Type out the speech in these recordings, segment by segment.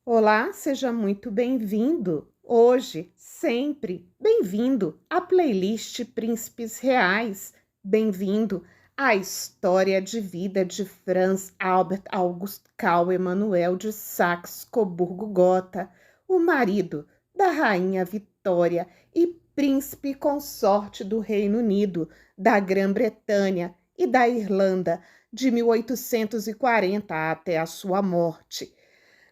Olá, seja muito bem-vindo. Hoje, sempre, bem-vindo à playlist Príncipes Reais. Bem-vindo à história de vida de Franz Albert August Karl Emanuel de Saxe-Coburgo-Gotha, o marido da rainha Vitória e príncipe consorte do Reino Unido, da Grã-Bretanha e da Irlanda, de 1840 até a sua morte.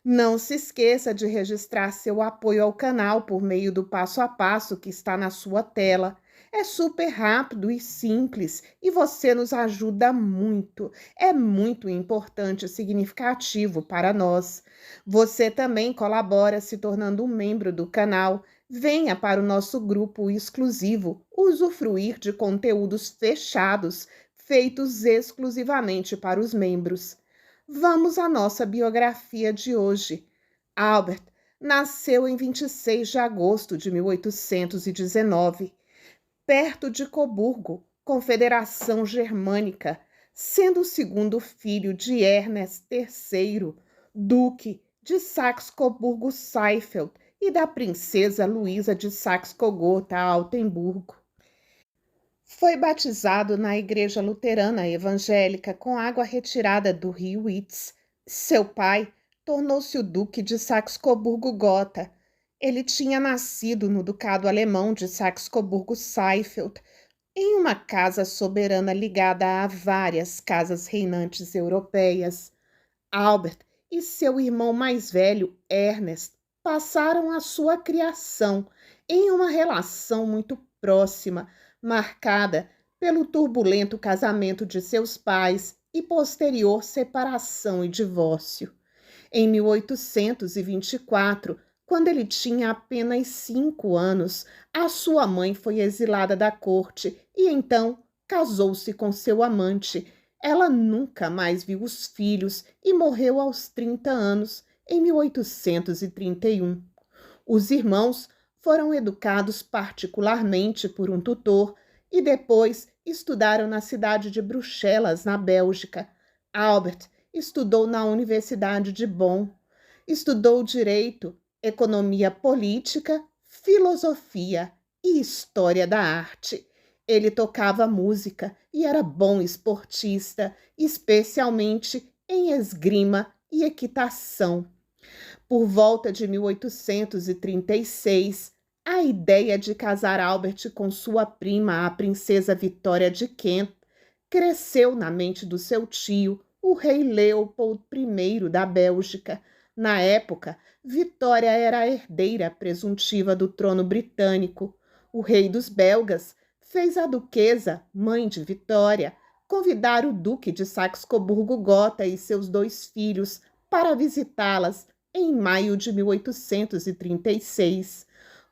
Não se esqueça de registrar seu apoio ao canal por meio do passo a passo que está na sua tela. É super rápido e simples e você nos ajuda muito. É muito importante e significativo para nós. Você também colabora se tornando um membro do canal. Venha para o nosso grupo exclusivo, usufruir de conteúdos fechados, feitos exclusivamente para os membros. Vamos à nossa biografia de hoje. Albert nasceu em 26 de agosto de 1819, perto de Coburgo, Confederação Germânica, sendo o segundo filho de Ernest III, duque de Saxe-Coburgo-Seifeld e da princesa Luísa de Saxe-Coburgo-Altenburgo. Foi batizado na Igreja Luterana Evangélica com água retirada do rio Itz. Seu pai tornou-se o Duque de Saxe-Coburgo-Gotha. Ele tinha nascido no Ducado Alemão de Saxe-Coburgo-Seifeld, em uma casa soberana ligada a várias casas reinantes europeias. Albert e seu irmão mais velho, Ernest, passaram a sua criação em uma relação muito próxima, marcada pelo turbulento casamento de seus pais e posterior separação e divórcio. Em 1824, quando ele tinha apenas 5 anos, a sua mãe foi exilada da corte e então casou-se com seu amante. Ela nunca mais viu os filhos e morreu aos 30 anos, em 1831. Os irmãos foram educados particularmente por um tutor e depois estudaram na cidade de Bruxelas, na Bélgica. Albert estudou na Universidade de Bonn. Estudou direito, economia política, filosofia e história da arte. Ele tocava música e era bom esportista, especialmente em esgrima e equitação. Por volta de 1836, a ideia de casar Albert com sua prima, a princesa Vitória de Kent, cresceu na mente do seu tio, o rei Leopold I da Bélgica. Na época, Vitória era a herdeira presuntiva do trono britânico. O rei dos belgas fez a duquesa, mãe de Vitória, convidar o duque de Saxe-Coburgo-Gotha e seus 2 filhos para visitá-las em maio de 1836,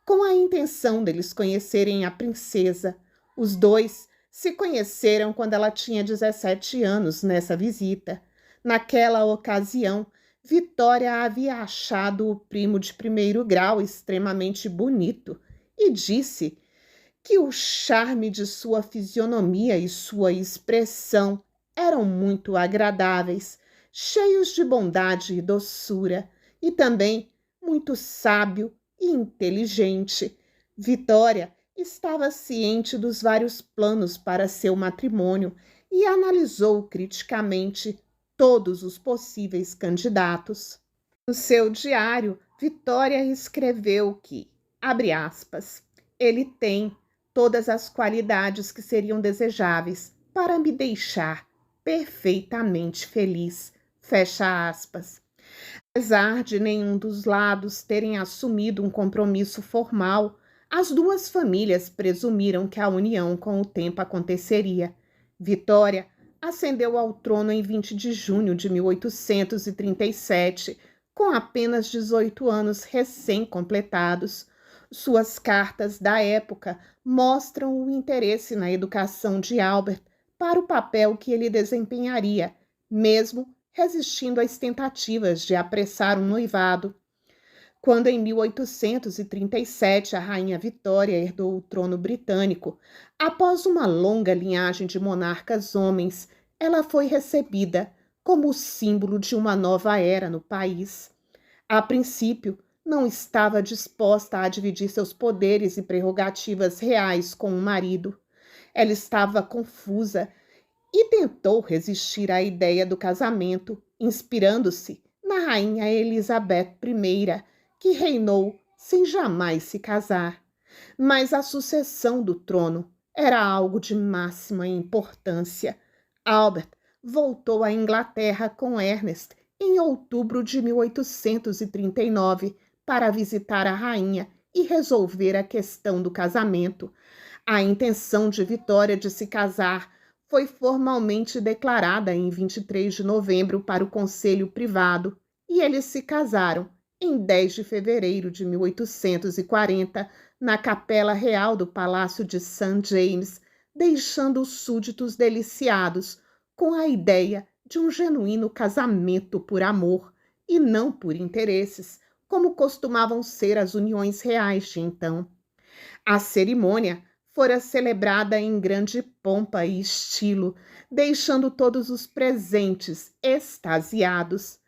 com a intenção deles conhecerem a princesa. Os dois se conheceram quando ela tinha 17 anos nessa visita. Naquela ocasião, Vitória havia achado o primo de primeiro grau extremamente bonito e disse que o charme de sua fisionomia e sua expressão eram muito agradáveis, cheios de bondade e doçura, e também muito sábio e inteligente. Vitória estava ciente dos vários planos para seu matrimônio e analisou criticamente todos os possíveis candidatos. No seu diário, Vitória escreveu que, abre aspas, ele tem todas as qualidades que seriam desejáveis para me deixar perfeitamente feliz, fecha aspas. Apesar de nenhum dos lados terem assumido um compromisso formal, as duas famílias presumiram que a união com o tempo aconteceria. Vitória ascendeu ao trono em 20 de junho de 1837, com apenas 18 anos recém-completados. Suas cartas da época mostram o interesse na educação de Albert para o papel que ele desempenharia, mesmo resistindo às tentativas de apressar um noivado. Quando em 1837 a rainha Vitória herdou o trono britânico, após uma longa linhagem de monarcas homens, ela foi recebida como símbolo de uma nova era no país. A princípio, não estava disposta a dividir seus poderes e prerrogativas reais com o marido. Ela estava confusa e tentou resistir à ideia do casamento, inspirando-se na rainha Elizabeth I, que reinou sem jamais se casar. Mas a sucessão do trono era algo de máxima importância. Albert voltou à Inglaterra com Ernest em outubro de 1839 para visitar a rainha e resolver a questão do casamento. A intenção de Vitória de se casar foi formalmente declarada em 23 de novembro para o Conselho Privado e eles se casaram em 10 de fevereiro de 1840 na Capela Real do Palácio de St. James, deixando os súditos deliciados com a ideia de um genuíno casamento por amor e não por interesses, como costumavam ser as uniões reais de então. A cerimônia fora celebrada em grande pompa e estilo, deixando todos os presentes extasiados.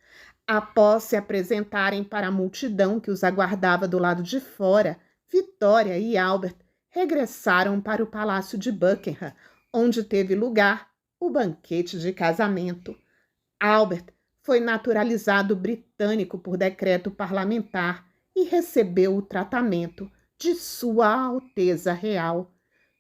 Após se apresentarem para a multidão que os aguardava do lado de fora, Vitória e Albert regressaram para o Palácio de Buckingham, onde teve lugar o banquete de casamento. Albert foi naturalizado britânico por decreto parlamentar e recebeu o tratamento de Sua Alteza Real.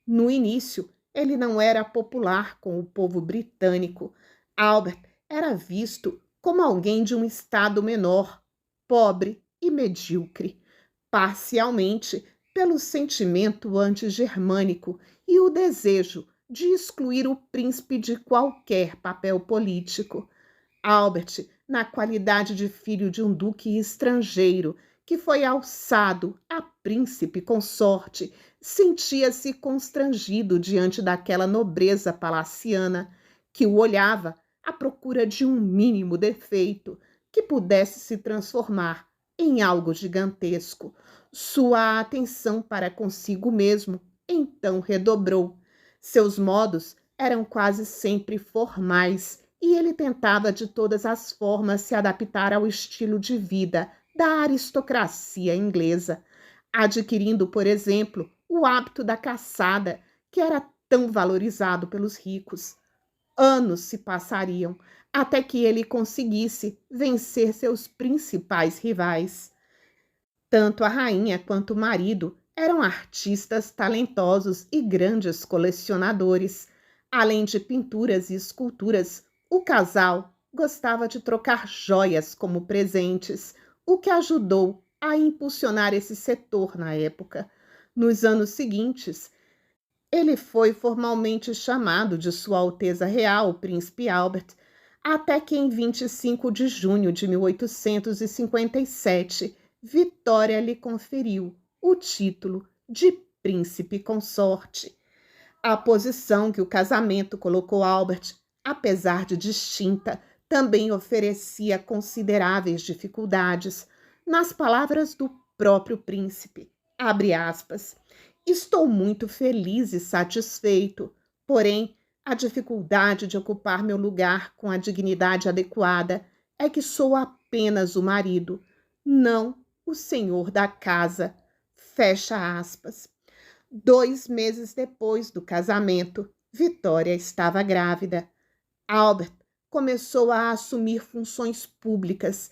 No início, ele não era popular com o povo britânico. Albert era visto como alguém de um estado menor, pobre e medíocre, parcialmente pelo sentimento anti-germânico e o desejo de excluir o príncipe de qualquer papel político. Albert, na qualidade de filho de um duque estrangeiro, que foi alçado a príncipe consorte, sentia-se constrangido diante daquela nobreza palaciana que o olhava à procura de um mínimo defeito que pudesse se transformar em algo gigantesco. Sua atenção para consigo mesmo então redobrou. Seus modos eram quase sempre formais e ele tentava de todas as formas se adaptar ao estilo de vida da aristocracia inglesa, adquirindo, por exemplo, o hábito da caçada, que era tão valorizado pelos ricos. Anos se passariam até que ele conseguisse vencer seus principais rivais. Tanto a rainha quanto o marido eram artistas talentosos e grandes colecionadores. Além de pinturas e esculturas, o casal gostava de trocar joias como presentes, o que ajudou a impulsionar esse setor na época. Nos anos seguintes, ele foi formalmente chamado de Sua Alteza Real, o Príncipe Albert, até que em 25 de junho de 1857, Vitória lhe conferiu o título de Príncipe Consorte. A posição que o casamento colocou Albert, apesar de distinta, também oferecia consideráveis dificuldades. Nas palavras do próprio príncipe, abre aspas, estou muito feliz e satisfeito, porém, a dificuldade de ocupar meu lugar com a dignidade adequada é que sou apenas o marido, não o senhor da casa. Fecha aspas. 2 meses depois do casamento, Vitória estava grávida. Albert começou a assumir funções públicas.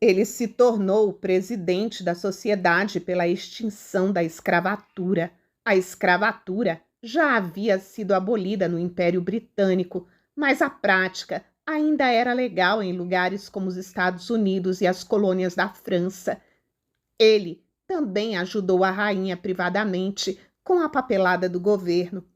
Ele se tornou o presidente da Sociedade pela Extinção da Escravatura. A escravatura já havia sido abolida no Império Britânico, mas a prática ainda era legal em lugares como os Estados Unidos e as colônias da França. Ele também ajudou a rainha privadamente com a papelada do governo.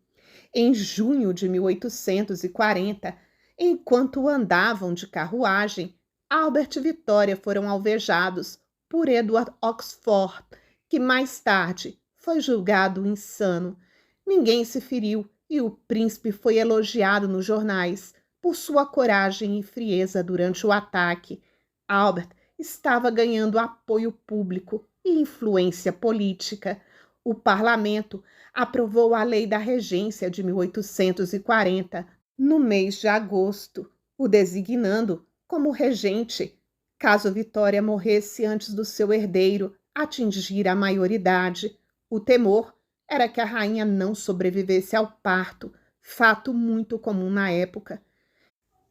Em junho de 1840, enquanto andavam de carruagem, Albert e Vitória foram alvejados por Edward Oxford, que mais tarde foi julgado insano. Ninguém se feriu e o príncipe foi elogiado nos jornais por sua coragem e frieza durante o ataque. Albert estava ganhando apoio público e influência política. O parlamento aprovou a Lei da Regência de 1840 no mês de agosto, o designando como regente Caso Vitória morresse antes do seu herdeiro atingir a maioridade, o temor era que a rainha não sobrevivesse ao parto, fato muito comum na época.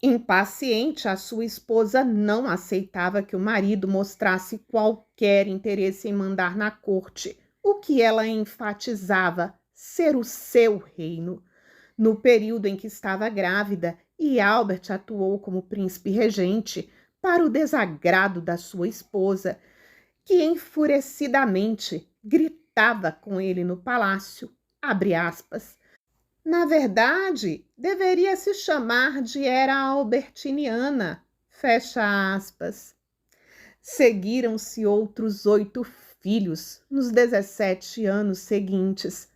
Impaciente, a sua esposa não aceitava que o marido mostrasse qualquer interesse em mandar na corte, o que ela enfatizava ser o seu reino. No período em que estava grávida, e Albert atuou como príncipe regente, para o desagrado da sua esposa, que enfurecidamente gritava com ele no palácio, abre aspas. Na verdade, deveria se chamar de era albertiniana, fecha aspas. Seguiram-se outros 8 filhos nos 17 anos seguintes.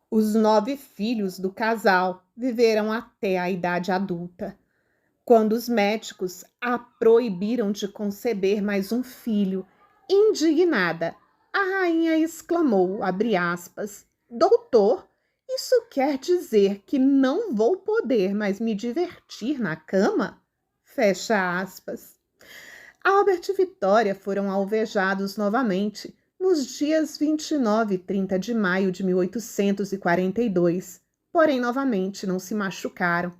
Os 9 filhos do casal viveram até a idade adulta. Quando os médicos a proibiram de conceber mais um filho, indignada, a rainha exclamou, abre aspas, doutor, isso quer dizer que não vou poder mais me divertir na cama? Fecha aspas. Albert e Vitória foram alvejados novamente nos dias 29 e 30 de maio de 1842, porém novamente não se machucaram.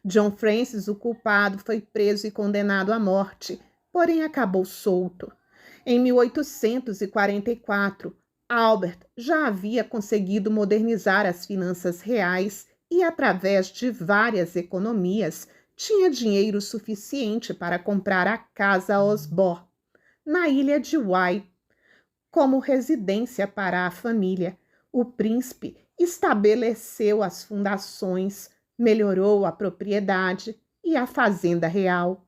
John Francis, o culpado, foi preso e condenado à morte, porém acabou solto. Em 1844, Albert já havia conseguido modernizar as finanças reais e, através de várias economias, tinha dinheiro suficiente para comprar a Casa Osborne, na ilha de Wight, como residência para a família. O príncipe estabeleceu as fundações, melhorou a propriedade e a fazenda real.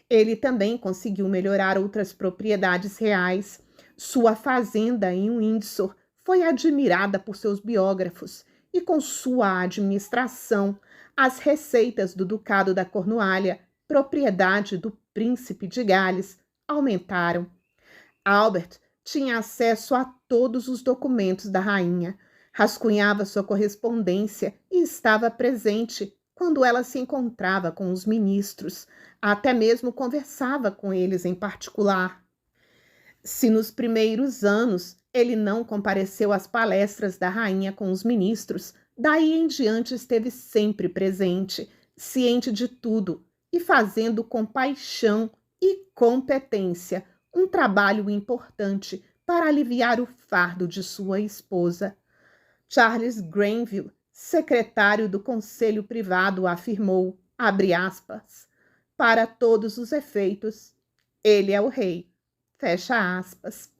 Ele também conseguiu melhorar outras propriedades reais. Sua fazenda em Windsor foi admirada por seus biógrafos e, com sua administração, as receitas do Ducado da Cornualha, propriedade do príncipe de Gales, aumentaram. Albert tinha acesso a todos os documentos da rainha, rascunhava sua correspondência e estava presente quando ela se encontrava com os ministros, até mesmo conversava com eles em particular. Se nos primeiros anos ele não compareceu às palestras da rainha com os ministros, daí em diante esteve sempre presente, ciente de tudo e fazendo com paixão e competência um trabalho importante para aliviar o fardo de sua esposa. Charles Grenville, secretário do Conselho Privado, afirmou, abre aspas, para todos os efeitos, ele é o rei, fecha aspas.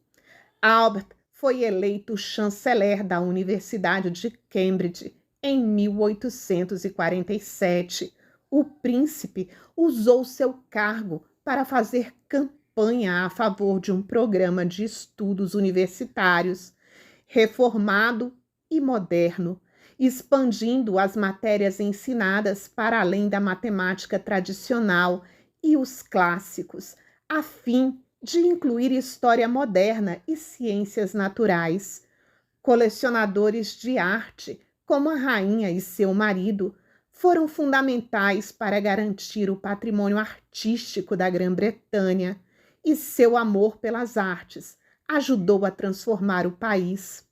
Albert foi eleito chanceler da Universidade de Cambridge em 1847. O príncipe usou seu cargo para fazer campanha a favor de um programa de estudos universitários reformado e moderno, expandindo as matérias ensinadas para além da matemática tradicional e os clássicos, a fim de incluir história moderna e ciências naturais. Colecionadores de arte, como a rainha e seu marido, foram fundamentais para garantir o patrimônio artístico da Grã-Bretanha, e seu amor pelas artes ajudou a transformar o país.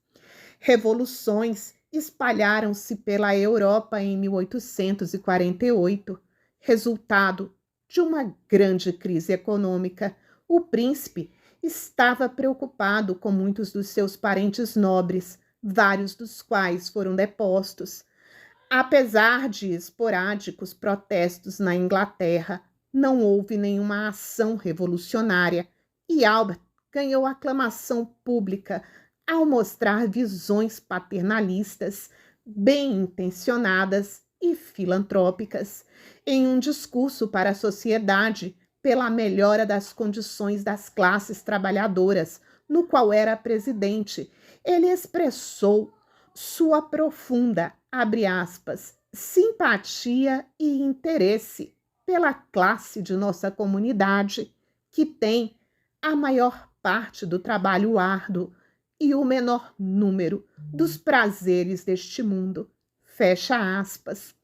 Revoluções espalharam-se pela Europa em 1848, resultado de uma grande crise econômica. O príncipe estava preocupado com muitos dos seus parentes nobres, vários dos quais foram depostos. Apesar de esporádicos protestos na Inglaterra, não houve nenhuma ação revolucionária e Albert ganhou aclamação pública ao mostrar visões paternalistas, bem intencionadas e filantrópicas, em um discurso para a sociedade pela melhora das condições das classes trabalhadoras, no qual era presidente. Ele expressou sua profunda, abre aspas, simpatia e interesse pela classe de nossa comunidade, que tem a maior parte do trabalho árduo e o menor número dos prazeres deste mundo. Fecha aspas.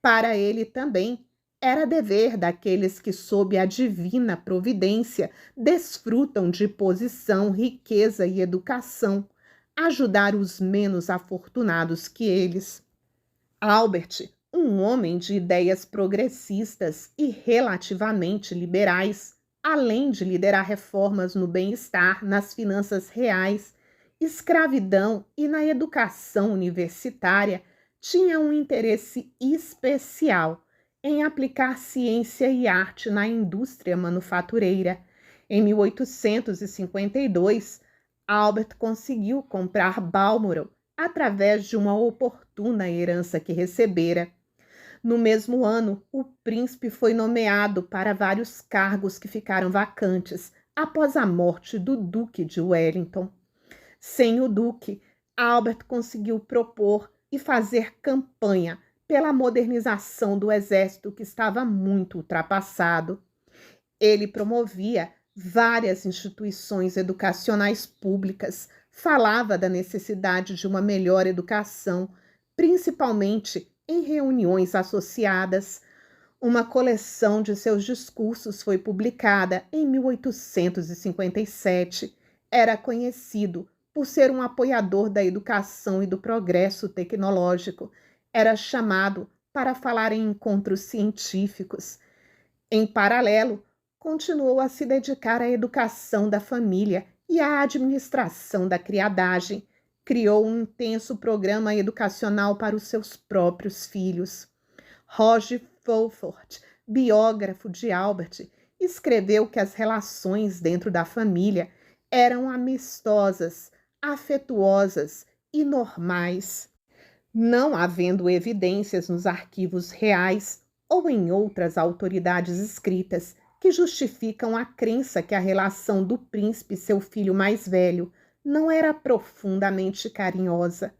Para ele também era dever daqueles que, sob a divina providência, desfrutam de posição, riqueza e educação, ajudar os menos afortunados que eles. Albert, um homem de ideias progressistas e relativamente liberais, além de liderar reformas no bem-estar, nas finanças reais, escravidão e na educação universitária, tinha um interesse especial em aplicar ciência e arte na indústria manufatureira. Em 1852, Albert conseguiu comprar Balmoral através de uma oportuna herança que recebera. No mesmo ano, o príncipe foi nomeado para vários cargos que ficaram vacantes após a morte do Duque de Wellington. Sem o Duque, Albert conseguiu propor e fazer campanha pela modernização do exército, que estava muito ultrapassado. Ele promovia várias instituições educacionais públicas, falava da necessidade de uma melhor educação, principalmente em reuniões associadas. Uma coleção de seus discursos foi publicada em 1857. Era conhecido por ser um apoiador da educação e do progresso tecnológico. Era chamado para falar em encontros científicos. Em paralelo, continuou a se dedicar à educação da família e à administração da criadagem. Criou um intenso programa educacional para os seus próprios filhos. Roger Fulford, biógrafo de Albert, escreveu que as relações dentro da família eram amistosas, afetuosas e normais. Não havendo evidências nos arquivos reais ou em outras autoridades escritas que justificam a crença que a relação do príncipe e seu filho mais velho não era profundamente carinhosa.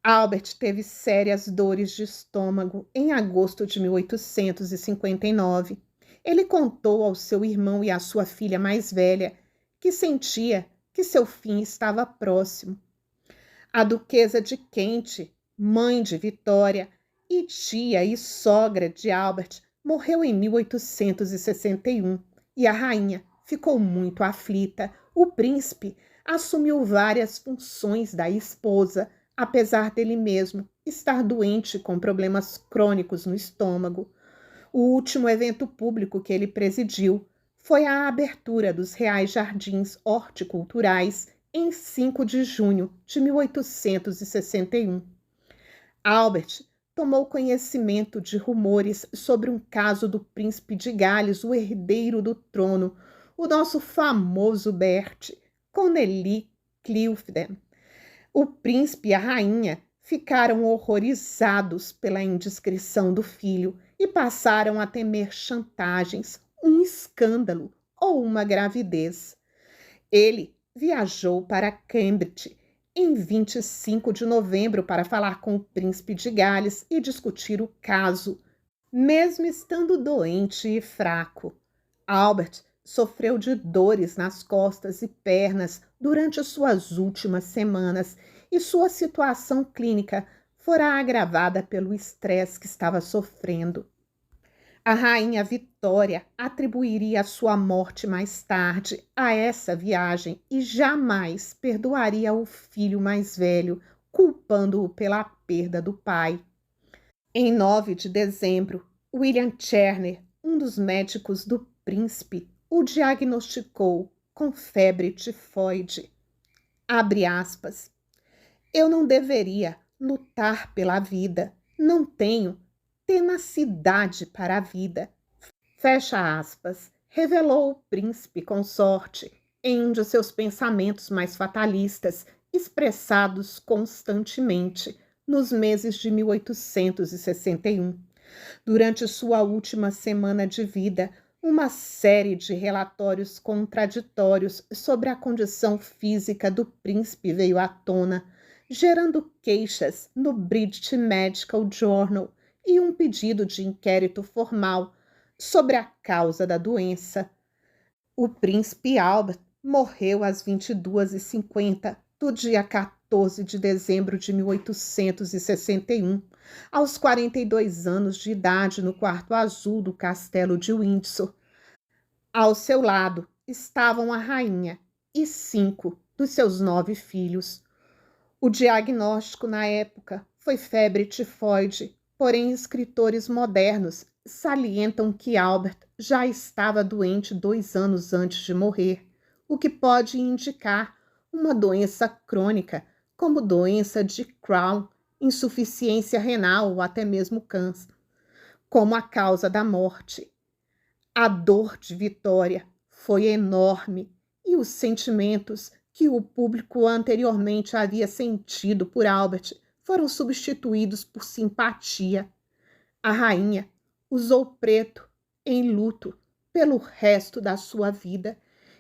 Albert teve sérias dores de estômago em agosto de 1859. Ele contou ao seu irmão e à sua filha mais velha que sentia que seu fim estava próximo. A duquesa de Kent, mãe de Vitória e tia e sogra de Albert, morreu em 1861 e a rainha ficou muito aflita. O príncipe assumiu várias funções da esposa, apesar dele mesmo estar doente com problemas crônicos no estômago. O último evento público que ele presidiu foi a abertura dos Reais Jardins Horticulturais em 5 de junho de 1861. Albert tomou conhecimento de rumores sobre um caso do príncipe de Gales, o herdeiro do trono, o nosso famoso Bert, Connelly Clifford. O príncipe e a rainha ficaram horrorizados pela indiscrição do filho e passaram a temer chantagens, um escândalo ou uma gravidez. Ele viajou para Cambridge em 25 de novembro para falar com o príncipe de Gales e discutir o caso, mesmo estando doente e fraco. Albert sofreu de dores nas costas e pernas durante suas últimas semanas e sua situação clínica fora agravada pelo estresse que estava sofrendo. A rainha Vitória atribuiria a sua morte mais tarde a essa viagem e jamais perdoaria o filho mais velho, culpando-o pela perda do pai. Em 9 de dezembro, William Cherner, um dos médicos do príncipe, o diagnosticou com febre tifoide. Abre aspas. Eu não deveria lutar pela vida. Não tenho tenacidade para a vida. Fecha aspas. Revelou o príncipe consorte em um de seus pensamentos mais fatalistas, expressados constantemente nos meses de 1861. Durante sua última semana de vida, uma série de relatórios contraditórios sobre a condição física do príncipe veio à tona, gerando queixas no British Medical Journal e um pedido de inquérito formal sobre a causa da doença. O príncipe Albert morreu às 22h50 do dia 14 de dezembro de 1861, aos 42 anos de idade no quarto azul do castelo de Windsor. Ao seu lado estavam a rainha e 5 dos seus 9 filhos. O diagnóstico na época foi febre tifoide, porém escritores modernos salientam que Albert já estava doente 2 anos antes de morrer, o que pode indicar uma doença crônica, como doença de Crohn, insuficiência renal ou até mesmo câncer, como a causa da morte. A dor de Vitória foi enorme e os sentimentos que o público anteriormente havia sentido por Albert foram substituídos por simpatia. A rainha usou preto em luto pelo resto da sua vida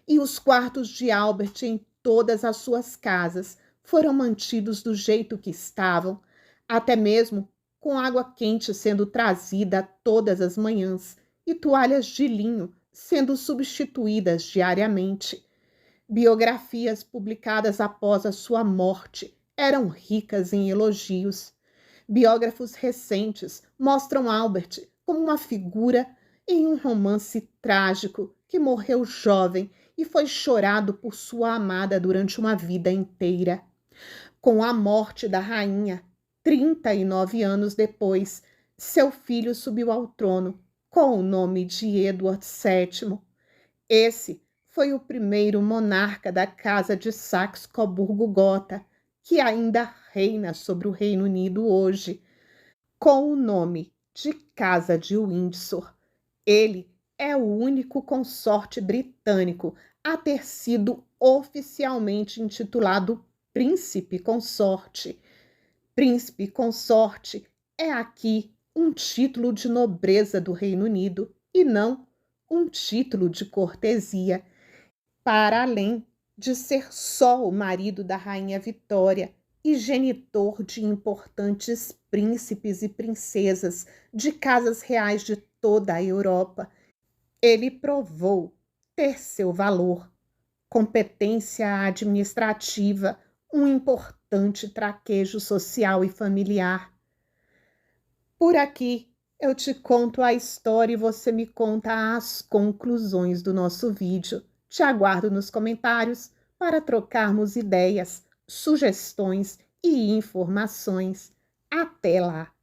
e os quartos de Albert em todas as suas casas foram mantidos do jeito que estavam, até mesmo com água quente sendo trazida todas as manhãs e toalhas de linho sendo substituídas diariamente. Biografias publicadas após a sua morte eram ricas em elogios. Biógrafos recentes mostram Albert como uma figura em um romance trágico que morreu jovem e foi chorado por sua amada durante uma vida inteira. Com a morte da rainha, 39 anos depois, seu filho subiu ao trono com o nome de Edward VII. Esse foi o primeiro monarca da Casa de Saxe-Coburgo-Gotha, que ainda reina sobre o Reino Unido hoje, com o nome de Casa de Windsor. Ele é o único consorte britânico a ter sido oficialmente intitulado Príncipe Consorte. Príncipe Consorte é aqui um título de nobreza do Reino Unido e não um título de cortesia, para além de ser só o marido da Rainha Vitória e genitor de importantes príncipes e princesas de casas reais de toda a Europa. Ele provou ter seu valor, competência administrativa, um importante traquejo social e familiar. Por aqui eu te conto a história e você me conta as conclusões do nosso vídeo. Te aguardo nos comentários para trocarmos ideias, sugestões e informações. Até lá!